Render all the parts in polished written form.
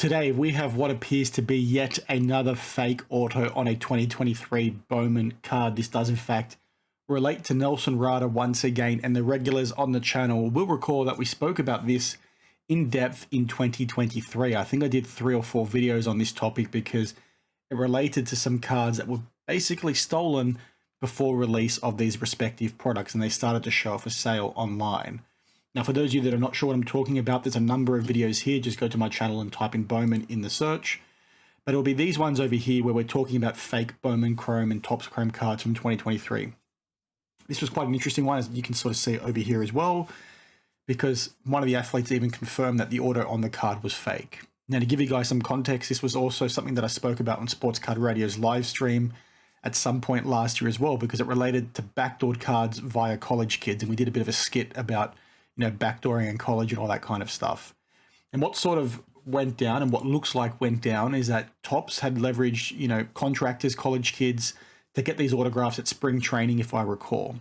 Today, we have what appears to be yet another fake auto on a 2023 Bowman card. This does, in fact, relate to Nelson Rada once again, and the regulars on the channel will recall that we spoke about this in depth in 2023. I think I did 3 or 4 videos on this topic because it related to some cards that were basically stolen before release of these respective products, and they started to show up for sale online. Now, for those of you that are not sure what I'm talking about, there's a number of videos here. Just go to my channel and type in Bowman in the search. But it'll be these ones over here where we're talking about fake Bowman Chrome and Topps Chrome cards from 2023. This was quite an interesting one, as you can sort of see over here as well, because one of the athletes even confirmed that the auto on the card was fake. Now, to give you guys some context, this was also something that I spoke about on Sports Card Radio's live stream at some point last year as well, because it related to backdoored cards via college kids. And we did a bit of a skit about backdooring in college and all that kind of stuff. And what sort of went down and what looks like went down is that Topps had leveraged, contractors, college kids to get these autographs at spring training, if I recall.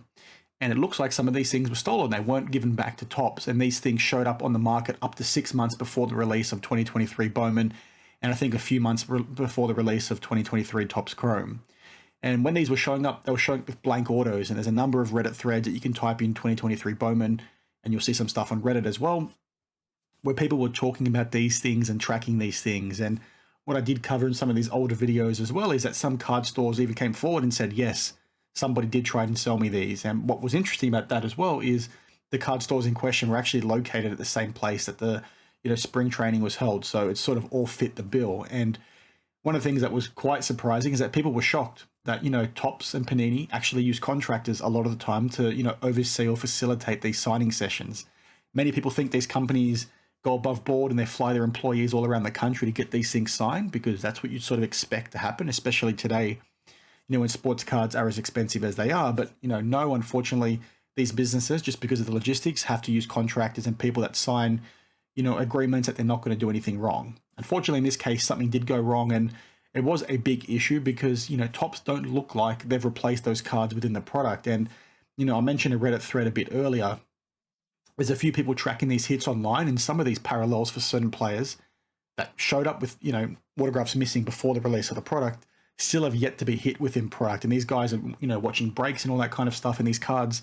And it looks like some of these things were stolen. They weren't given back to Topps. And these things showed up on the market up to 6 months before the release of 2023 Bowman. And I think a few months before the release of 2023 Topps Chrome. And when these were showing up, they were showing up with blank autos. And there's a number of Reddit threads that you can type in 2023 Bowman, and you'll see some stuff on Reddit as well, where people were talking about these things and tracking these things. And what I did cover in some of these older videos as well is that some card stores even came forward and said, yes, somebody did try and sell me these. And what was interesting about that as well is the card stores in question were actually located at the same place that the spring training was held. So it sort of all fit the bill. And one of the things that was quite surprising is that people were shocked that, Topps and Panini actually use contractors a lot of the time to, oversee or facilitate these signing sessions. Many people think these companies go above board and they fly their employees all around the country to get these things signed, because that's what you'd sort of expect to happen, especially today, when sports cards are as expensive as they are. But, no, unfortunately, these businesses, just because of the logistics, have to use contractors and people that sign, agreements that they're not going to do anything wrong. Unfortunately, in this case, something did go wrong, and it was a big issue because, Topps don't look like they've replaced those cards within the product. And, I mentioned a Reddit thread a bit earlier. There's a few people tracking these hits online, and some of these parallels for certain players that showed up with, autographs missing before the release of the product still have yet to be hit within product. And these guys are, watching breaks and all that kind of stuff, and these cards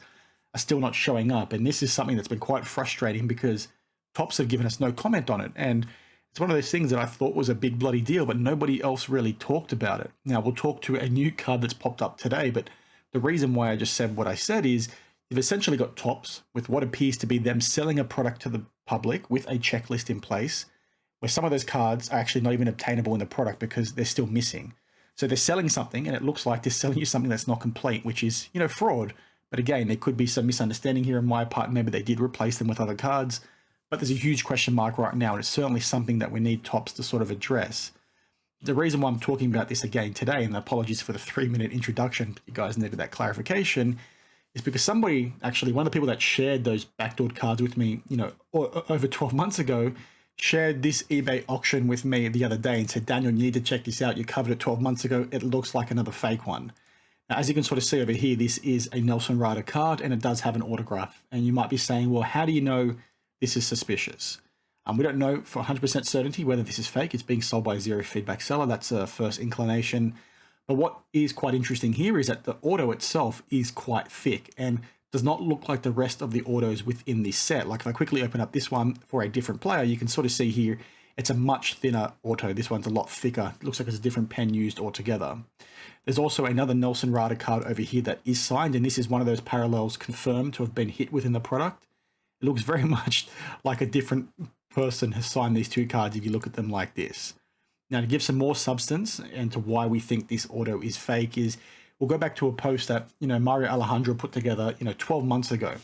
are still not showing up. And this is something that's been quite frustrating because Topps have given us no comment on it. And it's one of those things that I thought was a big bloody deal, but nobody else really talked about it. Now, we'll talk to a new card that's popped up today, but the reason why I just said what I said is you've essentially got Topps with what appears to be them selling a product to the public with a checklist in place, where some of those cards are actually not even obtainable in the product because they're still missing. So they're selling something, and it looks like they're selling you something that's not complete, which is, fraud. But again, there could be some misunderstanding here on my part. Maybe they did replace them with other cards. But there's a huge question mark right now, and it's certainly something that we need Topps to sort of address. The reason why I'm talking about this again today, and apologies for the 3-minute introduction, but you guys needed that clarification, is because somebody, actually one of the people that shared those backdoored cards with me, over 12 months ago, shared this eBay auction with me the other day and said, Daniel, you need to check this out. You covered it 12 months ago. It looks like another fake one. Now, as you can sort of see over here, this is a Nelson Rada card, and it does have an autograph. And you might be saying, well, how do you know this is suspicious? We don't know for 100% certainty whether this is fake. It's being sold by a zero feedback seller. That's a first inclination. But what is quite interesting here is that the auto itself is quite thick and does not look like the rest of the autos within this set. Like if I quickly open up this one for a different player, you can sort of see here, it's a much thinner auto. This one's a lot thicker. It looks like it's a different pen used altogether. There's also another Nelson Rada card over here that is signed, and this is one of those parallels confirmed to have been hit within the product. It looks very much like a different person has signed these two cards if you look at them like this. Now, to give some more substance and to why we think this auto is fake is we'll go back to a post that, Mario Alejandro put together, 12 months ago,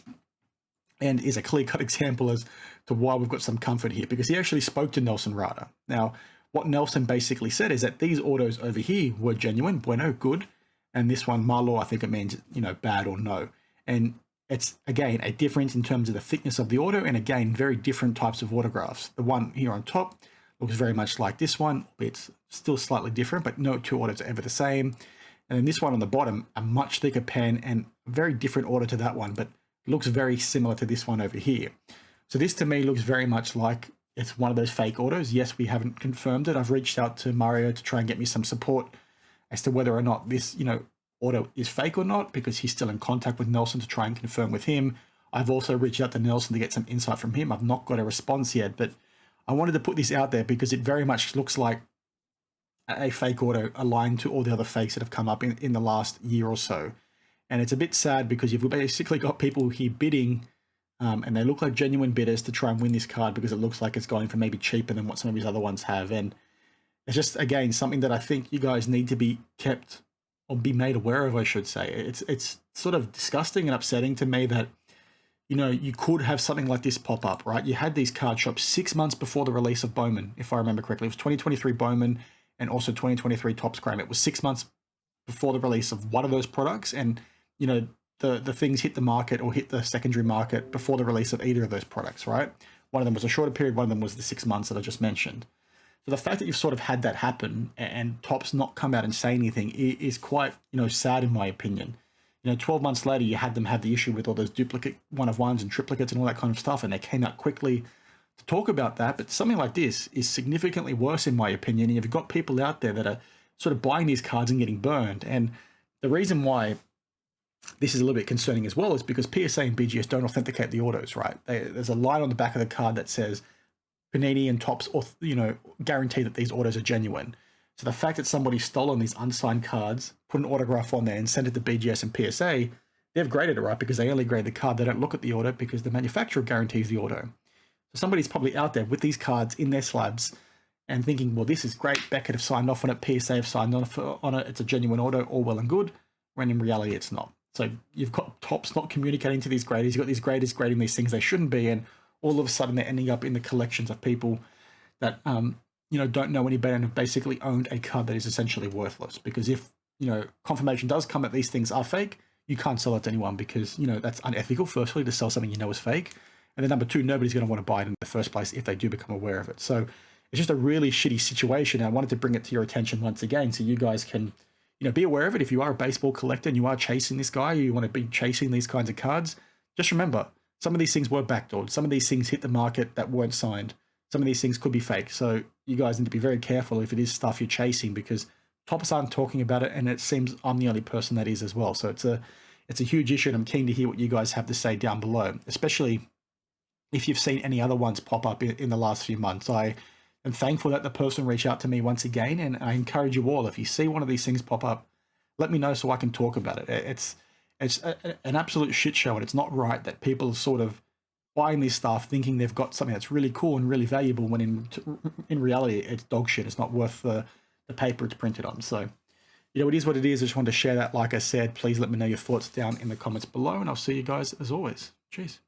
and is a clear-cut example as to why we've got some comfort here, because he actually spoke to Nelson Rada. Now, what Nelson basically said is that these autos over here were genuine, bueno, good, and this one, malo, I think it means, bad or no. And it's, again, a difference in terms of the thickness of the auto, and again, very different types of autographs. The one here on top looks very much like this one, it's still slightly different, but no two autos are ever the same. And then this one on the bottom, a much thicker pen and a very different auto to that one, but looks very similar to this one over here. So this to me looks very much like it's one of those fake autos. Yes, we haven't confirmed it. I've reached out to Mario to try and get me some support as to whether or not this, auto is fake or not, because he's still in contact with Nelson to try and confirm with him. I've also reached out to Nelson to get some insight from him. I've not got a response yet, but I wanted to put this out there because it very much looks like a fake auto aligned to all the other fakes that have come up in the last year or so. And it's a bit sad because you've basically got people here bidding, and they look like genuine bidders to try and win this card because it looks like it's going for maybe cheaper than what some of these other ones have. And it's just, again, something that I think you guys need to be kept, or be made aware of, I should say. It's sort of disgusting and upsetting to me that, you could have something like this pop up, right? You had these card shops 6 months before the release of Bowman, if I remember correctly. It was 2023 Bowman and also 2023 Topps Chrome. It was 6 months before the release of one of those products, and the things hit the market or hit the secondary market before the release of either of those products, right? One of them was a shorter period, one of them was the 6 months that I just mentioned. So the fact that you've sort of had that happen and Topps not come out and say anything is quite, sad in my opinion. 12 months later, you had them have the issue with all those duplicate one-of-ones and triplicates and all that kind of stuff, and they came out quickly to talk about that. But something like this is significantly worse, in my opinion, and you've got people out there that are sort of buying these cards and getting burned. And the reason why this is a little bit concerning as well is because PSA and BGS don't authenticate the autos, right? There's a line on the back of the card that says Panini and Topps, guarantee that these autos are genuine. So the fact that somebody's stolen these unsigned cards, put an autograph on there and sent it to BGS and PSA, they've graded it, right? Because they only grade the card. They don't look at the auto because the manufacturer guarantees the auto. So somebody's probably out there with these cards in their slabs and thinking, well, this is great. Beckett have signed off on it. PSA have signed off on it. It's a genuine auto, all well and good. When in reality, it's not. So you've got Topps not communicating to these graders. You've got these graders grading these things they shouldn't be. And all of a sudden they're ending up in the collections of people that, don't know any better and have basically owned a card that is essentially worthless. Because if, confirmation does come that these things are fake, you can't sell it to anyone because, that's unethical, firstly, to sell something is fake. And then number two, nobody's going to want to buy it in the first place if they do become aware of it. So it's just a really shitty situation. And I wanted to bring it to your attention once again so you guys can, be aware of it. If you are a baseball collector and you are chasing this guy, you want to be chasing these kinds of cards, just remember, some of these things were backdoored. Some of these things hit the market that weren't signed. Some of these things could be fake. So you guys need to be very careful if it is stuff you're chasing because Topps aren't talking about it, and it seems I'm the only person that is as well. So it's a huge issue, and I'm keen to hear what you guys have to say down below, especially if you've seen any other ones pop up in the last few months. I am thankful that the person reached out to me once again, and I encourage you all, if you see one of these things pop up, let me know so I can talk about it. It's an absolute shit show, and it's not right that people are sort of buying this stuff thinking they've got something that's really cool and really valuable when in reality it's dog shit. It's not worth the paper it's printed on. So, it is what it is. I just wanted to share that. Like I said, please let me know your thoughts down in the comments below, and I'll see you guys as always. Cheers.